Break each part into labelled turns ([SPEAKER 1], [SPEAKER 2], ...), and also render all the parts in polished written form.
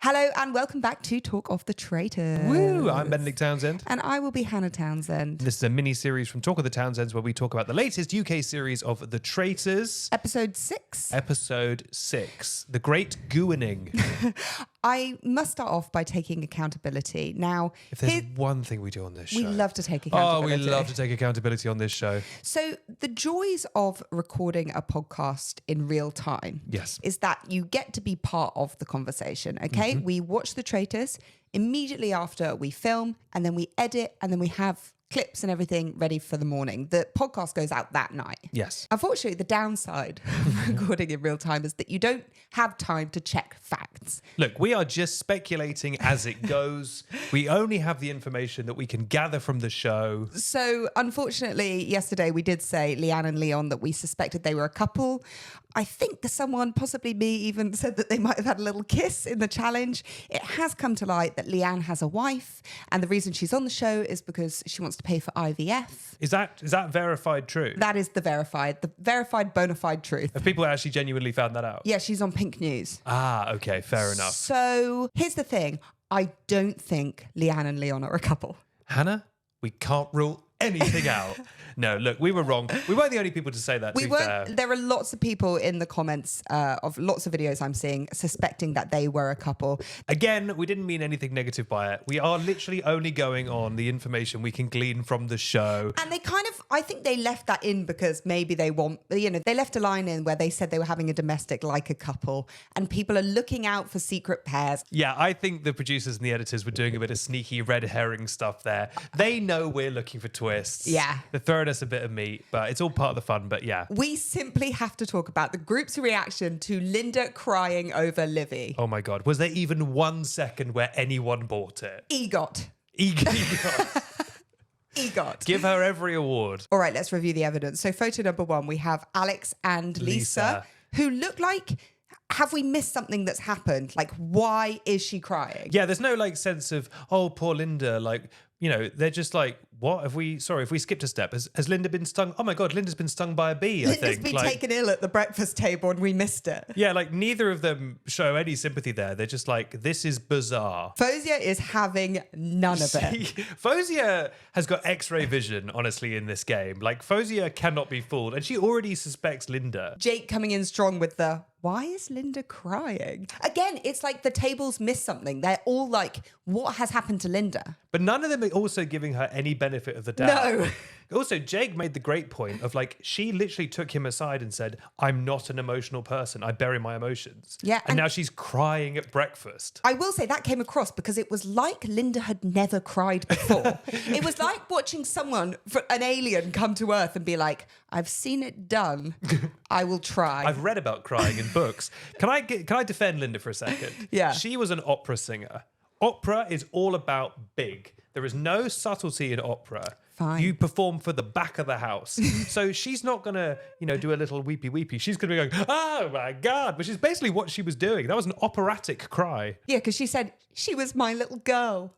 [SPEAKER 1] Hello and welcome back to Talk of the Traitors.
[SPEAKER 2] Woo! I'm Benedict Townsend.
[SPEAKER 1] And I will be Hannah Townsend.
[SPEAKER 2] This is a mini-series from Talk of the Townsends where we talk about the latest UK series of The Traitors.
[SPEAKER 1] Episode 6.
[SPEAKER 2] Episode 6. The Great Gooing.
[SPEAKER 1] I must start off by taking accountability. Now,
[SPEAKER 2] If there's one thing we do on this show.
[SPEAKER 1] we love to take accountability.
[SPEAKER 2] Oh, we love to take accountability on this show.
[SPEAKER 1] So the joys of recording a podcast in real time
[SPEAKER 2] Yes.
[SPEAKER 1] is that you get to be part of the conversation, okay? We watch The Traitors immediately after we film, and then we edit, and then we have clips and everything ready for the morning. The podcast goes out that night.
[SPEAKER 2] Yes.
[SPEAKER 1] Unfortunately, the downside of recording in real time is that you don't have time to check facts.
[SPEAKER 2] Look, we are just speculating as it goes. We only have the information that we can gather from the show.
[SPEAKER 1] So, unfortunately, yesterday we did say, Leanne and Leon, that we suspected they were a couple. I think someone, possibly me, even said that they might have had a little kiss in the challenge. It has come to light that Leanne has a wife, and the reason she's on the show is because she wants to pay for IVF.
[SPEAKER 2] Is that verified true?
[SPEAKER 1] That is the verified bona fide truth.
[SPEAKER 2] Have people actually genuinely found that out?
[SPEAKER 1] Yeah, she's on Pink News.
[SPEAKER 2] Ah, okay, fair enough.
[SPEAKER 1] So here's the thing. I don't think Leanne and Leon are a couple.
[SPEAKER 2] Hannah, we can't rule anything out. No, look, we were wrong. We weren't the only people to say that,
[SPEAKER 1] We
[SPEAKER 2] to be
[SPEAKER 1] weren't.
[SPEAKER 2] fair.
[SPEAKER 1] There are lots of people in the comments of lots of videos I'm seeing suspecting that they were a couple.
[SPEAKER 2] Again, we didn't mean anything negative by it. We are literally only going on the information we can glean from the show.
[SPEAKER 1] And they kind of, I think they left that in because maybe they want, they left a line in where they said they were having a domestic like a couple, and people are looking out for secret pairs.
[SPEAKER 2] Yeah, I think the producers and the editors were doing a bit of sneaky red herring stuff there. They know we're looking for twists.
[SPEAKER 1] Yeah.
[SPEAKER 2] They're throwing us a bit of meat, but it's all part of the fun, but yeah.
[SPEAKER 1] We simply have to talk about the group's reaction to Linda crying over Livy.
[SPEAKER 2] Oh my God. Was there even 1 second where anyone bought it?
[SPEAKER 1] EGOT. EGOT.
[SPEAKER 2] Give her every award.
[SPEAKER 1] All right, let's review the evidence. So photo number 1, we have Alex and Lisa, who look like, have we missed something that's happened? Like, why is she crying?
[SPEAKER 2] Yeah, there's no sense of, oh, poor Linda. They're just like, what? If we skipped a step, has Linda been stung? Oh my God, Linda's been stung by a bee, I think.
[SPEAKER 1] Linda's been taken ill at the breakfast table and we missed it.
[SPEAKER 2] Yeah, neither of them show any sympathy there. They're just like, this is bizarre.
[SPEAKER 1] Fozia is having none of it.
[SPEAKER 2] Fozia has got X-ray vision, honestly, in this game. Fozia cannot be fooled, and she already suspects Linda.
[SPEAKER 1] Jake coming in strong with the, why is Linda crying? Again, it's like the tables missed something. They're all like, what has happened to Linda?
[SPEAKER 2] But none of them are also giving her any benefit of the doubt.
[SPEAKER 1] No.
[SPEAKER 2] Also, Jake made the great point of she literally took him aside and said, I'm not an emotional person. I bury my emotions.
[SPEAKER 1] Yeah.
[SPEAKER 2] And now she's crying at breakfast.
[SPEAKER 1] I will say that came across because it was like Linda had never cried before. It was like watching an alien come to Earth and be like, I've seen it done. I will try.
[SPEAKER 2] I've read about crying in books. Can I defend Linda for a second?
[SPEAKER 1] Yeah.
[SPEAKER 2] She was an opera singer. Opera is all about big. There is no subtlety in opera.
[SPEAKER 1] Fine.
[SPEAKER 2] You perform for the back of the house. So she's not going to, do a little weepy weepy. She's going to be going, oh my God, which is basically what she was doing. That was an operatic cry.
[SPEAKER 1] Yeah, because she said, she was my little girl.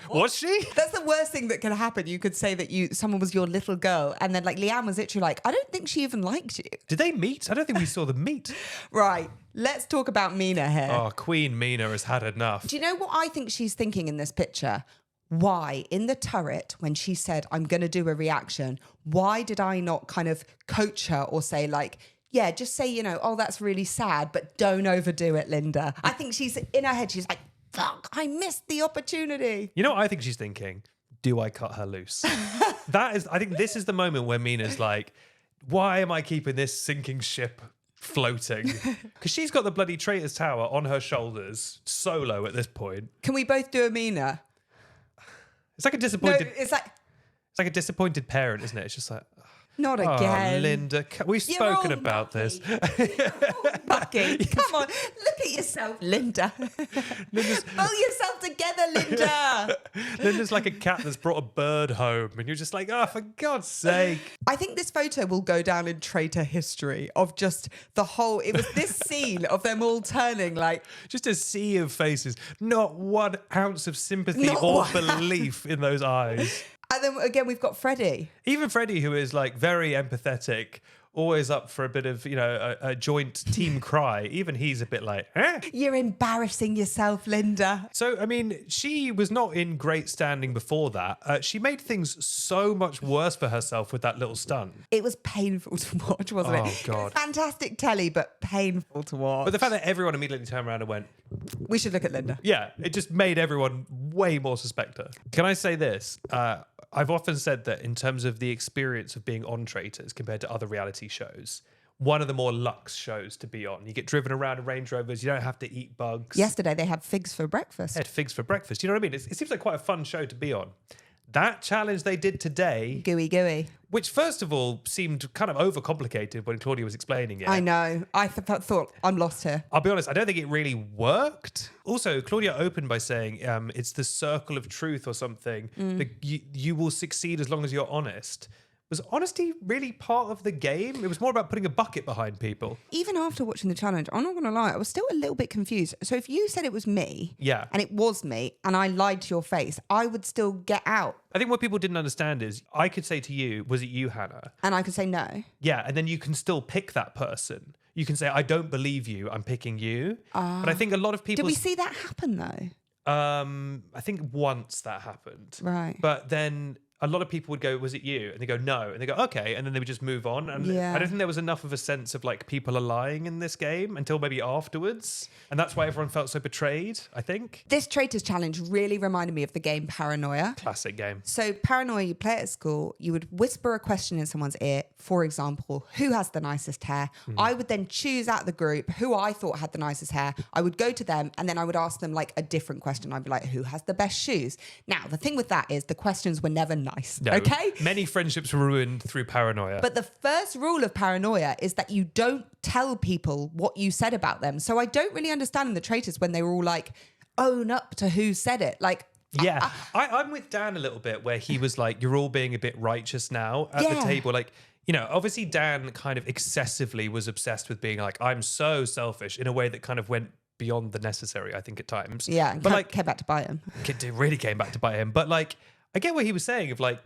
[SPEAKER 2] Was she?
[SPEAKER 1] That's the worst thing that can happen. You could say that someone was your little girl, and then Leanne was literally like, I don't think she even liked you.
[SPEAKER 2] Did they meet? I don't think we saw them meet.
[SPEAKER 1] Right. Let's talk about Mina here.
[SPEAKER 2] Oh, Queen Mina has had enough.
[SPEAKER 1] Do you know what I think she's thinking in this picture? Why, in the turret, when she said, I'm going to do a reaction, why did I not kind of coach her or say yeah, just say, oh, that's really sad, but don't overdo it, Linda. I think she's in her head, she's like, fuck, I missed the opportunity.
[SPEAKER 2] You know what I think she's thinking? Do I cut her loose? I think this is the moment where Mina's like, why am I keeping this sinking ship floating? Because she's got the bloody Traitors Tower on her shoulders, solo at this point.
[SPEAKER 1] Can we both do a Mina?
[SPEAKER 2] It's like a disappointed.
[SPEAKER 1] No, it's
[SPEAKER 2] like a disappointed parent, isn't it? It's just like,
[SPEAKER 1] not
[SPEAKER 2] oh,
[SPEAKER 1] again.
[SPEAKER 2] We've
[SPEAKER 1] You're
[SPEAKER 2] spoken
[SPEAKER 1] all
[SPEAKER 2] about
[SPEAKER 1] mucky.
[SPEAKER 2] this.
[SPEAKER 1] Bucky, come on, look at yourself, Linda. Pull yourself together, Linda.
[SPEAKER 2] Linda's like a cat that's brought a bird home, and you're just like, oh, for God's sake.
[SPEAKER 1] I think this photo will go down in traitor history of just the whole. It was this scene of them all turning
[SPEAKER 2] just a sea of faces, not 1 ounce of sympathy or belief in those eyes.
[SPEAKER 1] And then again, we've got Freddie.
[SPEAKER 2] Even Freddie, who is very empathetic, always up for a bit of, a joint team cry. Even he's a bit like, eh?
[SPEAKER 1] You're embarrassing yourself, Linda.
[SPEAKER 2] So, I mean, she was not in great standing before that. She made things so much worse for herself with that little stunt.
[SPEAKER 1] It was painful to watch, wasn't it?
[SPEAKER 2] Oh, God.
[SPEAKER 1] Fantastic telly, but painful to watch.
[SPEAKER 2] But the fact that everyone immediately turned around and went,
[SPEAKER 1] we should look at Linda.
[SPEAKER 2] yeah, it just made everyone way more suspect her. Can I say this? I've often said that in terms of the experience of being on Traitors compared to other reality shows, one of the more luxe shows to be on. You get driven around in Range Rovers. You don't have to eat bugs.
[SPEAKER 1] Yesterday, they had figs for breakfast.
[SPEAKER 2] They had figs for breakfast. You know what I mean? It seems like quite a fun show to be on. That challenge they did today,
[SPEAKER 1] Gooey.
[SPEAKER 2] which first of all seemed kind of overcomplicated when Claudia was explaining it.
[SPEAKER 1] I know. I thought, I'm lost here.
[SPEAKER 2] I'll be honest, I don't think it really worked. Also, Claudia opened by saying it's the circle of truth or something. You will succeed as long as you're honest. Was honesty really part of the game? It was more about putting a bucket behind people.
[SPEAKER 1] Even after watching the challenge, I'm not going to lie, I was still a little bit confused. So if you said it was me,
[SPEAKER 2] Yeah.
[SPEAKER 1] and it was me, and I lied to your face, I would still get out.
[SPEAKER 2] I think what people didn't understand is I could say to you, was it you, Hannah?
[SPEAKER 1] And I could say no.
[SPEAKER 2] Yeah, and then you can still pick that person. You can say, I don't believe you, I'm picking you. But I think a lot of people...
[SPEAKER 1] Did we see that happen though?
[SPEAKER 2] I think once that happened.
[SPEAKER 1] Right.
[SPEAKER 2] But then a lot of people would go, was it you? And they go, no. And they go, okay. And then they would just move on. And
[SPEAKER 1] Yeah.
[SPEAKER 2] I don't think there was enough of a sense of like people are lying in this game until maybe afterwards. And that's why everyone felt so betrayed, I think.
[SPEAKER 1] This Traitors challenge really reminded me of the game Paranoia.
[SPEAKER 2] Classic game.
[SPEAKER 1] So Paranoia, you play it at school, you would whisper a question in someone's ear. For example, who has the nicest hair? I would then choose out the group who I thought had the nicest hair. I would go to them and then I would ask them like a different question. I'd be like, who has the best shoes? Now, the thing with that is the questions were never nice,
[SPEAKER 2] No.
[SPEAKER 1] okay?
[SPEAKER 2] Many friendships were ruined through paranoia.
[SPEAKER 1] But the first rule of Paranoia is that you don't tell people what you said about them. So I don't really understand in the Traitors when they were all like, own up to who said it. Like,
[SPEAKER 2] yeah, I'm with Dan a little bit where he was like, you're all being a bit righteous now at the
[SPEAKER 1] Yeah.
[SPEAKER 2] table. Like, obviously Dan kind of excessively was obsessed with being like, I'm so selfish in a way that kind of went beyond the necessary, I think, at times.
[SPEAKER 1] yeah, and
[SPEAKER 2] but like,
[SPEAKER 1] came back to bite him.
[SPEAKER 2] it really came back to bite him. But like, I get what he was saying of like,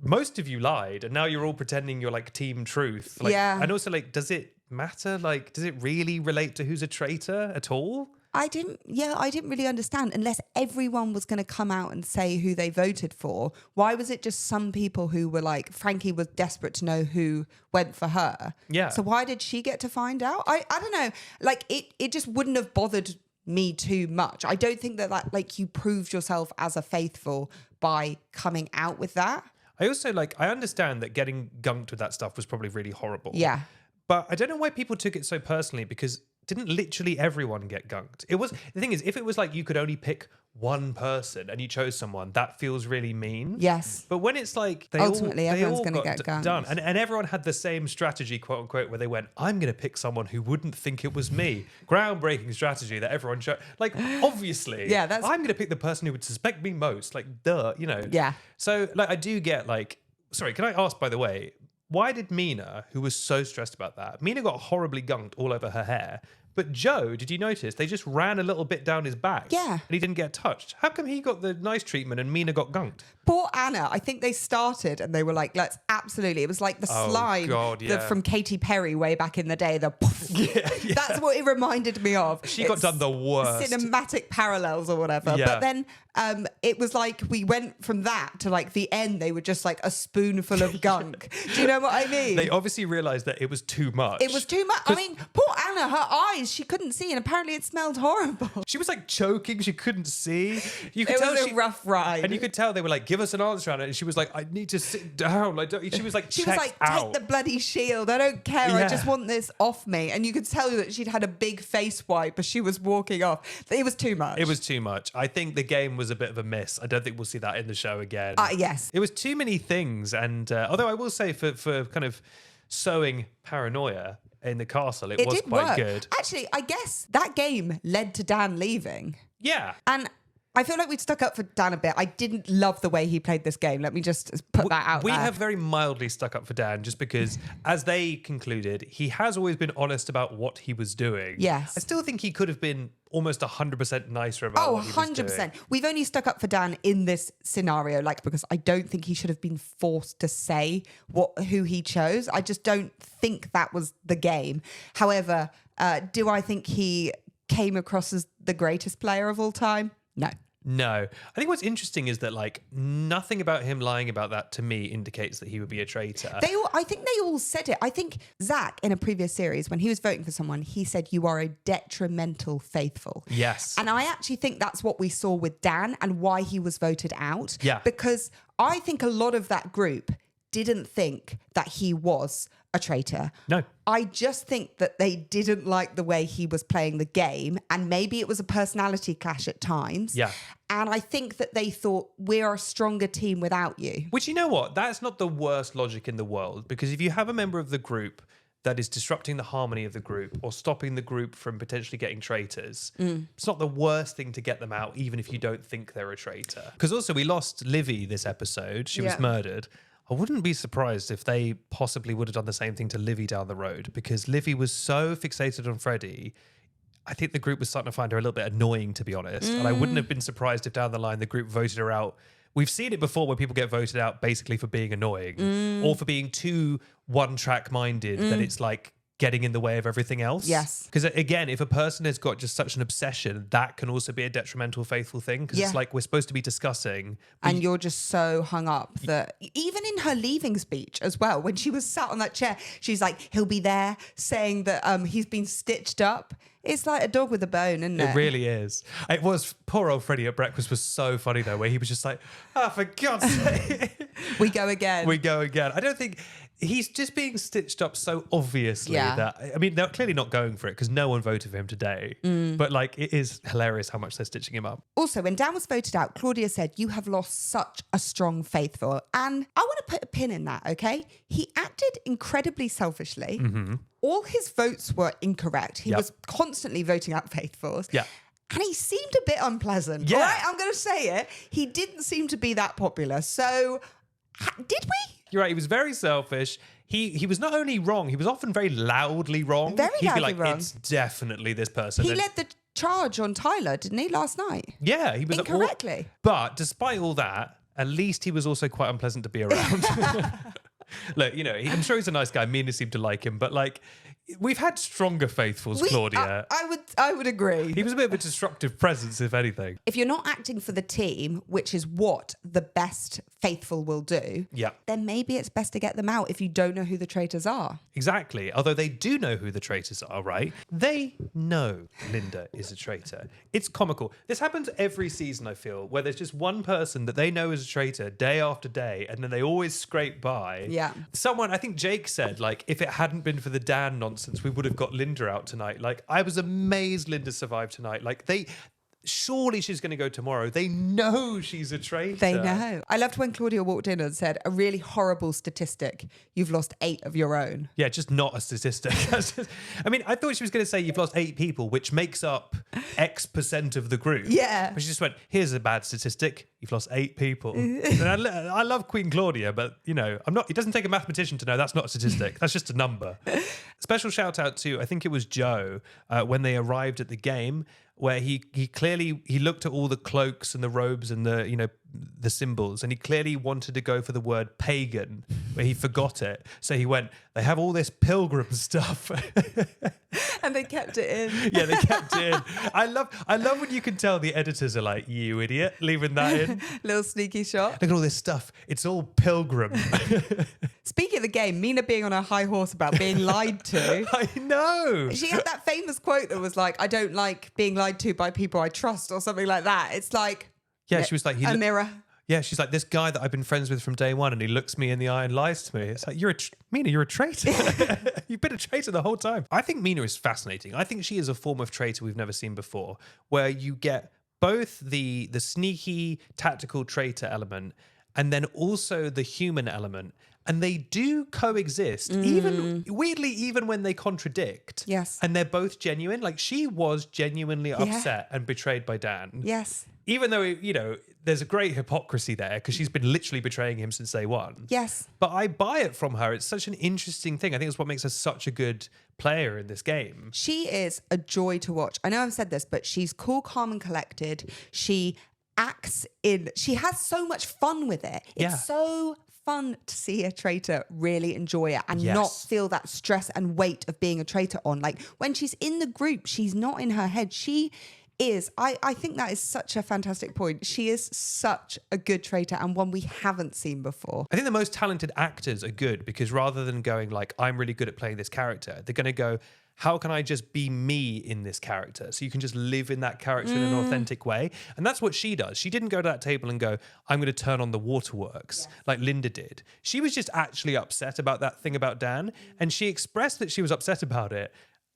[SPEAKER 2] most of you lied and now you're all pretending you're like team truth. Like,
[SPEAKER 1] Yeah.
[SPEAKER 2] And also like, does it matter? Like, does it really relate to who's a traitor at all?
[SPEAKER 1] I didn't really understand unless everyone was going to come out and say who they voted for. Why was it just some people who were like, Frankie was desperate to know who went for her.
[SPEAKER 2] Yeah.
[SPEAKER 1] So why did she get to find out? I don't know. Like it just wouldn't have bothered me too much. I don't think that like you proved yourself as a faithful by coming out with that.
[SPEAKER 2] I also I understand that getting gunked with that stuff was probably really horrible.
[SPEAKER 1] Yeah.
[SPEAKER 2] But I don't know why people took it so personally because didn't literally everyone get gunked? The thing is, if it was like you could only pick one person and you chose someone, that feels really mean.
[SPEAKER 1] Yes.
[SPEAKER 2] But when it's like
[SPEAKER 1] Ultimately, everyone's
[SPEAKER 2] going to
[SPEAKER 1] get gunked.
[SPEAKER 2] done, and everyone had the same strategy, quote unquote, where they went, "I'm going to pick someone who wouldn't think it was me." Groundbreaking strategy that everyone chose. Like, obviously,
[SPEAKER 1] Yeah,
[SPEAKER 2] I'm going to pick the person who would suspect me most. Like, duh,
[SPEAKER 1] Yeah.
[SPEAKER 2] So, I do get sorry, can I ask, by the way, why did Mina, who was so stressed about that, Mina got horribly gunked all over her hair. But Joe, did you notice they just ran a little bit down his back?
[SPEAKER 1] Yeah.
[SPEAKER 2] And he didn't get touched. How come he got the nice treatment and Mina got gunked?
[SPEAKER 1] Poor Anna, I think they started and they were like, let's absolutely. It was like the slime
[SPEAKER 2] God, yeah.
[SPEAKER 1] from Katy Perry way back in the day. The poof.
[SPEAKER 2] Yeah.
[SPEAKER 1] That's what it reminded me of.
[SPEAKER 2] She got done the worst.
[SPEAKER 1] Cinematic parallels or whatever.
[SPEAKER 2] Yeah.
[SPEAKER 1] But then it was like we went from that to like the end. They were just like a spoonful of gunk. Do you know what I mean?
[SPEAKER 2] They obviously realised that it was too much.
[SPEAKER 1] It was too much. I mean, poor Anna, her eyes, she couldn't see, and apparently it smelled horrible.
[SPEAKER 2] She was like choking. She couldn't see. You could
[SPEAKER 1] It
[SPEAKER 2] tell
[SPEAKER 1] was a rough ride.
[SPEAKER 2] And you could tell they were like, give us an answer on it. And she was like, I need to sit down. She was like,
[SPEAKER 1] She was like, take the bloody shield. I don't care. I
[SPEAKER 2] Yeah.
[SPEAKER 1] just want this off me. And you could tell that she'd had a big face wipe as she was walking off. It was too much.
[SPEAKER 2] It was too much. I think the game was a bit of a miss. I don't think we'll see that in the show again.
[SPEAKER 1] Yes.
[SPEAKER 2] It was too many things. And although I will say for kind of sowing paranoia in the castle, it was
[SPEAKER 1] did
[SPEAKER 2] quite
[SPEAKER 1] work.
[SPEAKER 2] good.
[SPEAKER 1] Actually, I guess that game led to Dan leaving.
[SPEAKER 2] Yeah.
[SPEAKER 1] And I feel like we'd stuck up for Dan a bit. I didn't love the way he played this game. Let me just put that out
[SPEAKER 2] We
[SPEAKER 1] there.
[SPEAKER 2] have very mildly stuck up for Dan just because, as they concluded, he has always been honest about what he was doing.
[SPEAKER 1] Yes.
[SPEAKER 2] I still think he could have been almost 100% nicer about what he was doing.
[SPEAKER 1] 100%. We've only stuck up for Dan in this scenario, like, because I don't think he should have been forced to say who he chose. I just don't think that was the game. However, do I think he came across as the greatest player of all time? No.
[SPEAKER 2] I think what's interesting is that like nothing about him lying about that to me indicates that he would be a traitor.
[SPEAKER 1] I think they all said it. I think Zach in a previous series, when he was voting for someone, he said, "You are a detrimental faithful."
[SPEAKER 2] Yes.
[SPEAKER 1] And I actually think that's what we saw with Dan and why he was voted out.
[SPEAKER 2] Yeah.
[SPEAKER 1] Because I think a lot of that group didn't think that he was a traitor.
[SPEAKER 2] No.
[SPEAKER 1] I just think that they didn't like the way he was playing the game, and maybe it was a personality clash at times.
[SPEAKER 2] Yeah.
[SPEAKER 1] And I think that they thought, we're a stronger team without you.
[SPEAKER 2] Which, you know what? That's not the worst logic in the world, because if you have a member of the group that is disrupting the harmony of the group or stopping the group from potentially getting traitors, it's not the worst thing to get them out, even if you don't think they're a traitor. Because also we lost Livy this episode. She was murdered. I wouldn't be surprised if they possibly would have done the same thing to Livy down the road, because Livy was so fixated on Freddie. I think the group was starting to find her a little bit annoying, to be honest. And I wouldn't have been surprised if down the line the group voted her out. We've seen it before where people get voted out basically for being annoying or for being too one-track minded that it's like getting in the way of everything else.
[SPEAKER 1] Yes.
[SPEAKER 2] Because again, if a person has got just such an obsession, that can also be a detrimental faithful thing, because it's like we're supposed to be discussing.
[SPEAKER 1] And you're just so hung up that even in her leaving speech as well, when she was sat on that chair, she's like, he'll be there saying that he's been stitched up. It's like a dog with a bone, isn't it?
[SPEAKER 2] It really is. It was, poor old Freddie at breakfast was so funny though, where he was just like, for God's sake.
[SPEAKER 1] We go again.
[SPEAKER 2] We go again. I don't think he's just being stitched up so obviously that, I mean, they're clearly not going for it because no one voted for him today. But like, it is hilarious how much they're stitching him up.
[SPEAKER 1] Also, when Dan was voted out, Claudia said, "You have lost such a strong faithful." And I want to put a pin in that, okay? He acted incredibly selfishly. All his votes were incorrect. He was constantly voting out faithfuls.
[SPEAKER 2] Yeah.
[SPEAKER 1] And he seemed a bit unpleasant.
[SPEAKER 2] Yeah.
[SPEAKER 1] All right, I'm going to say it. He didn't seem to be that popular. So, did we?
[SPEAKER 2] You're right. He was very selfish. He was not only wrong, he was often very loudly wrong.
[SPEAKER 1] Very
[SPEAKER 2] He'd
[SPEAKER 1] loudly
[SPEAKER 2] be like,
[SPEAKER 1] wrong.
[SPEAKER 2] it's definitely this person.
[SPEAKER 1] He
[SPEAKER 2] And-
[SPEAKER 1] led the charge on Tyler, didn't he, last night?
[SPEAKER 2] yeah, he was
[SPEAKER 1] Incorrectly.
[SPEAKER 2] But despite all that, at least he was also quite unpleasant to be around. Look, you know, I'm sure he's a nice guy. Mina seemed to like him, but like, we've had stronger faithfuls, Claudia.
[SPEAKER 1] I would agree.
[SPEAKER 2] He was a bit of a disruptive presence, if anything.
[SPEAKER 1] If you're not acting for the team, which is what the best faithful will do, then maybe it's best to get them out if you don't know who the traitors are.
[SPEAKER 2] Exactly. Although they do know who the traitors are, right? They know Linda is a traitor. It's comical. This happens every season, I feel, where there's just one person that they know is a traitor day after day, and then they always scrape by.
[SPEAKER 1] Yeah.
[SPEAKER 2] Someone, I think Jake said, like, if it hadn't been for the Dan nonsense, we would have got Linda out tonight. Like, I was amazed Linda survived tonight. Like, surely she's going to go tomorrow. They know she's a traitor.
[SPEAKER 1] They know. I loved when Claudia walked in and said, "A really horrible statistic. You've lost 8 of your own."
[SPEAKER 2] Yeah, just not a statistic. I mean, I thought she was going to say you've lost 8 people, which makes up X% of the group.
[SPEAKER 1] Yeah.
[SPEAKER 2] But she just went, here's a bad statistic. You've lost 8 people. And I love Queen Claudia, but, you know, it doesn't take a mathematician to know that's not a statistic. That's just a number. Special shout out to, I think it was Joe, when they arrived at the game, where he clearly looked at all the cloaks and the robes and the symbols, and he clearly wanted to go for the word pagan, but he forgot it. So he went, they have all this pilgrim stuff.
[SPEAKER 1] And they kept it in.
[SPEAKER 2] Yeah, they kept it in. I love when you can tell the editors are like, you idiot, leaving that in.
[SPEAKER 1] Little sneaky shot.
[SPEAKER 2] Look at all this stuff. It's all pilgrim.
[SPEAKER 1] Speaking of the game, Mina being on her high horse about being lied to.
[SPEAKER 2] I know.
[SPEAKER 1] She had that famous quote that was like, "I don't like being lied to by people I trust," or something like that. It's like,
[SPEAKER 2] yeah, she was like,
[SPEAKER 1] a mirror.
[SPEAKER 2] Yeah, she's like, this guy that I've been friends with from day one, and he looks me in the eye and lies to me. It's like, Mina, you're a traitor. You've been a traitor the whole time. I think Mina is fascinating. I think she is a form of traitor we've never seen before, where you get both the sneaky, tactical traitor element, and then also the human element. And they do coexist, even weirdly, even when they contradict.
[SPEAKER 1] Yes.
[SPEAKER 2] And they're both genuine. Like, she was genuinely upset and betrayed by Dan.
[SPEAKER 1] Yes.
[SPEAKER 2] Even though, you know, there's a great hypocrisy there because she's been literally betraying him since day one.
[SPEAKER 1] Yes.
[SPEAKER 2] But I buy it from her. It's such an interesting thing. I think it's what makes her such a good player in this game.
[SPEAKER 1] She is a joy to watch. I know I've said this, but she's cool, calm, and collected. She she has so much fun with it. It's so fun to see a traitor really enjoy it and not feel that stress and weight of being a traitor on. Like, when she's in the group, she's not in her head. She is, I think that is such a fantastic point. She is such a good traitor and one we haven't seen before.
[SPEAKER 2] I think the most talented actors are good because rather than going like, I'm really good at playing this character, they're going to go, how can I just be me in this character? So you can just live in that character in an authentic way. And that's what she does. She didn't go to that table and go, I'm going to turn on the waterworks like Linda did. She was just actually upset about that thing about Dan. And she expressed that she was upset about it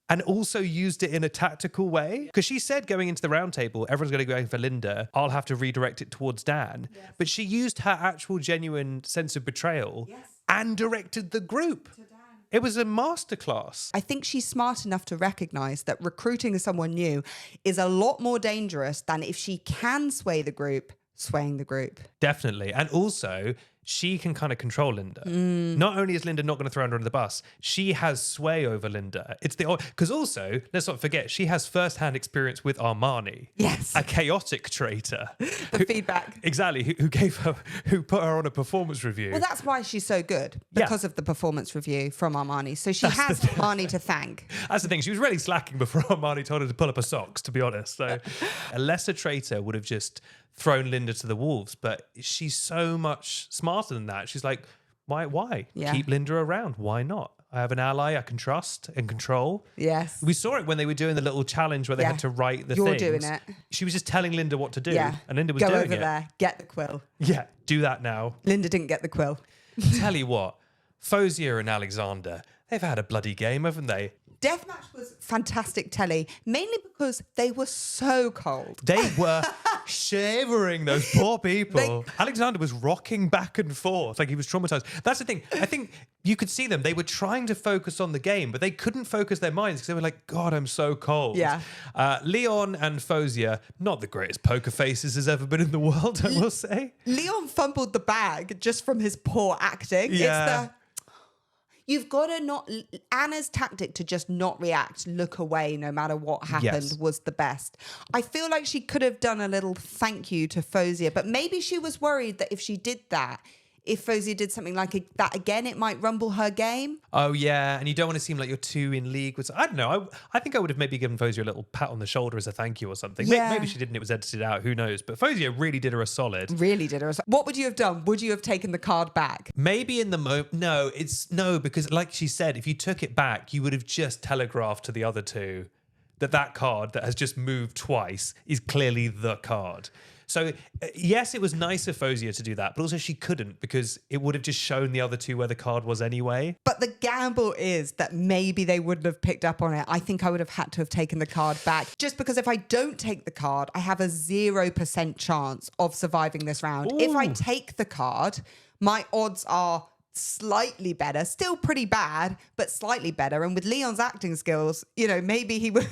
[SPEAKER 2] and also used it in a tactical way. Because she said going into the round table, everyone's going to go for Linda. I'll have to redirect it towards Dan. Yes. But she used her actual genuine sense of betrayal and directed the group. It was a masterclass.
[SPEAKER 1] I think she's smart enough to recognize that recruiting someone new is a lot more dangerous than if she can sway the group, swaying the group.
[SPEAKER 2] Definitely. And also, she can kind of control Linda. Not only is Linda not going to throw her under the bus, she has sway over Linda. It's the because also, let's not forget, she has first-hand experience with Armani.
[SPEAKER 1] Yes.
[SPEAKER 2] A chaotic traitor.
[SPEAKER 1] Feedback.
[SPEAKER 2] Exactly. Who put her on a performance review.
[SPEAKER 1] Well, that's why she's so good, because of the performance review from Armani. So she has Armani to thank.
[SPEAKER 2] That's the thing. She was really slacking before Armani told her to pull up her socks, to be honest. So a lesser traitor would have just thrown Linda to the wolves, but she's so much smarter than that. She's like, why?
[SPEAKER 1] Yeah.
[SPEAKER 2] Keep Linda around. Why not? I have an ally I can trust and control.
[SPEAKER 1] Yes.
[SPEAKER 2] We saw it when they were doing the little challenge where they had to write the things.
[SPEAKER 1] You're doing it.
[SPEAKER 2] She was just telling Linda what to do, and Linda was
[SPEAKER 1] Go
[SPEAKER 2] doing
[SPEAKER 1] over there, get the quill.
[SPEAKER 2] Yeah, do that now.
[SPEAKER 1] Linda didn't get the quill.
[SPEAKER 2] Tell you what, Fozia and Alexander, they've had a bloody game, haven't they?
[SPEAKER 1] Deathmatch was fantastic telly, mainly because they were so cold.
[SPEAKER 2] They were shivering, those poor people. Alexander was rocking back and forth like he was traumatized. That's the thing. I think you could see them. They were trying to focus on the game, but they couldn't focus their minds because they were like, God, I'm so cold.
[SPEAKER 1] Yeah.
[SPEAKER 2] Leon and Fozia, not the greatest poker faces has ever been in the world, I will say.
[SPEAKER 1] Leon fumbled the bag just from his poor acting.
[SPEAKER 2] Yeah.
[SPEAKER 1] You've got to not... Anna's tactic to just not react, look away no matter what happened was the best. I feel like she could have done a little thank you to Fozia, but maybe she was worried that if she did that, if Fozia did something like that again, it might rumble her game.
[SPEAKER 2] Oh, yeah. And you don't want to seem like you're too in league with... I don't know. I think I would have maybe given Fozia a little pat on the shoulder as a thank you or something.
[SPEAKER 1] Yeah.
[SPEAKER 2] Maybe she didn't. It was edited out. Who knows? But Fozia really did her a solid.
[SPEAKER 1] Really did her. What would you have done? Would you have taken the card back?
[SPEAKER 2] Maybe in the moment. No, because like she said, if you took it back, you would have just telegraphed to the other two that card that has just moved twice is clearly the card. So, yes, it was nice of Fozia to do that, but also she couldn't because it would have just shown the other two where the card was anyway.
[SPEAKER 1] But the gamble is that maybe they wouldn't have picked up on it. I think I would have had to have taken the card back just because if I don't take the card, I have a 0% chance of surviving this round.
[SPEAKER 2] Ooh.
[SPEAKER 1] If I take the card, my odds are slightly better, still pretty bad, but slightly better. And with Leon's acting skills, maybe he would,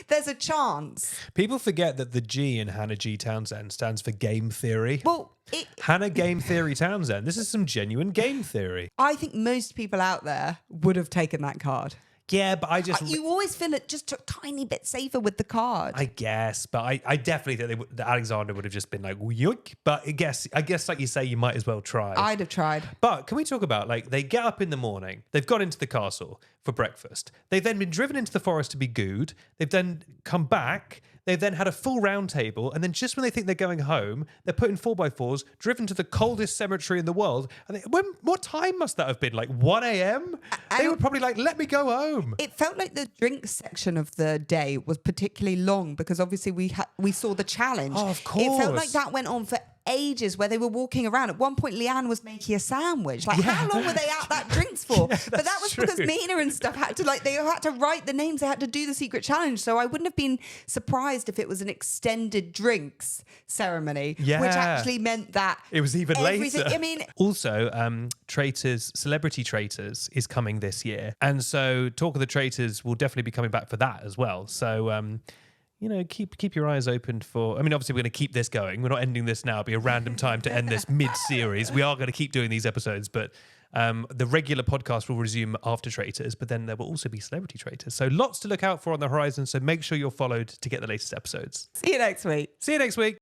[SPEAKER 1] there's a chance.
[SPEAKER 2] People forget that the G in Hannah G. Townsend stands for game theory.
[SPEAKER 1] Well,
[SPEAKER 2] Hannah Game Theory Townsend. This is some genuine game theory.
[SPEAKER 1] I think most people out there would have taken that card.
[SPEAKER 2] Yeah, but I just...
[SPEAKER 1] You always feel it just a tiny bit safer with the card.
[SPEAKER 2] I guess, but I definitely think that Alexander would have just been like, yoink. But I guess, like you say, you might as well try.
[SPEAKER 1] I'd have tried.
[SPEAKER 2] But can we talk about, they get up in the morning, they've got into the castle for breakfast. They've then been driven into the forest to be gooed. They've then come back. They've then had a full round table. And then just when they think they're going home, they're put in 4x4s, driven to the coldest cemetery in the world. And what time must that have been? Like 1 a.m.? They were probably like, let me go home.
[SPEAKER 1] It felt like the drink section of the day was particularly long because obviously we saw the challenge.
[SPEAKER 2] Oh, of course.
[SPEAKER 1] It felt like that went on for ages where they were walking around. At one point, Leanne was making a sandwich. Like, how long were they at that drinks for? But that was because Mina and stuff had to, like, they had to write the names. They had to do the secret challenge. So I wouldn't have been surprised if it was an extended drinks ceremony, which actually meant that
[SPEAKER 2] it was even later.
[SPEAKER 1] I mean,
[SPEAKER 2] also, Traitors, Celebrity Traitors is coming this year. And so Talk of the Traitors will definitely be coming back for that as well. So, you know, keep your eyes open for... I mean, obviously, we're going to keep this going. We're not ending this now. It'll be a random time to end this mid-series. We are going to keep doing these episodes, but the regular podcast will resume after Traitors, but then there will also be Celebrity Traitors. So lots to look out for on the horizon. So make sure you're followed to get the latest episodes.
[SPEAKER 1] See you next week.
[SPEAKER 2] See you next week.